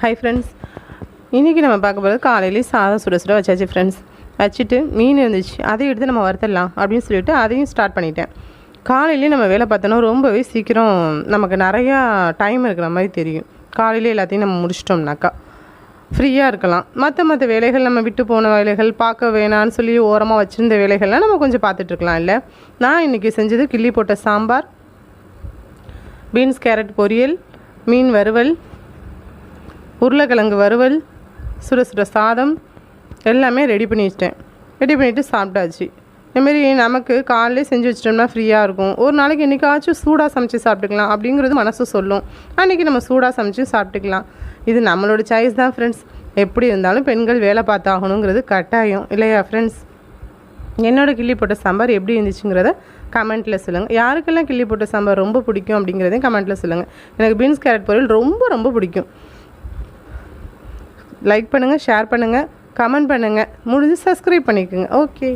Hi friends, இன்றைக்கி நம்ம பார்க்க போகிறது காலையிலேயே சாதம் சுட சுட வச்சாச்சு ஃப்ரெண்ட்ஸ். வச்சுட்டு மீன் இருந்துச்சு, அதை எடுத்து நம்ம வறுத்துடலாம் அப்படின்னு சொல்லிட்டு அதையும் ஸ்டார்ட் பண்ணிட்டேன். காலையிலேயே நம்ம வேலை பார்த்தோன்னா ரொம்பவே சீக்கிரம் நமக்கு நிறையா டைம் இருக்கிற மாதிரி தெரியும். காலையிலே எல்லாத்தையும் நம்ம முடிச்சிட்டோம்னாக்கா ஃப்ரீயாக இருக்கலாம். மற்ற வேலைகள் நம்ம விட்டு போன வேலைகள் பார்க்க வேணான்னு சொல்லி ஓரமாக வச்சுருந்த வேலைகள்லாம் நம்ம கொஞ்சம் பார்த்துட்ருக்கலாம். இல்லை, நான் இன்றைக்கி செஞ்சது கிள்ளி போட்ட சாம்பார், பீன்ஸ் கேரட் பொரியல், மீன் வறுவல், உருளைக்கிழங்கு வறுவல், சுட சுட சாதம் எல்லாமே ரெடி பண்ணிவிட்டு சாப்பிட்டாச்சு. இதுமாரி நமக்கு காலையிலே செஞ்சு வச்சிட்டோம்னா ஃப்ரீயாக இருக்கும். ஒரு நாளைக்கு என்றைக்காச்சும் சூடாக சமைச்சு சாப்பிட்டுக்கலாம் அப்படிங்கிறது மனசு சொல்லும். அன்றைக்கி நம்ம சூடாக சமைச்சு சாப்பிட்டுக்கலாம். இது நம்மளோட சாய்ஸ் தான் ஃப்ரெண்ட்ஸ். எப்படி இருந்தாலும் பெண்கள் வேலை பார்த்தாகணுங்கிறது கட்டாயம் இல்லையா ஃப்ரெண்ட்ஸ்? என்னோடய கிள்ளி போட்ட சாம்பார் எப்படி இருந்துச்சுங்கிறத கமெண்ட்டில் சொல்லுங்கள். யாருக்கெல்லாம் கிள்ளி போட்ட சாம்பார் ரொம்ப பிடிக்கும் அப்படிங்கிறதையும் கமெண்ட்டில் சொல்லுங்கள். எனக்கு பீன்ஸ் கேரட் பொரியல் ரொம்ப பிடிக்கும். லைக் பண்ணுங்கள், ஷேர் பண்ணுங்கள், கமெண்ட் பண்ணுங்கள், முடிஞ்சு சப்ஸ்கிரைப் பண்ணிக்கோங்க. ஓகே.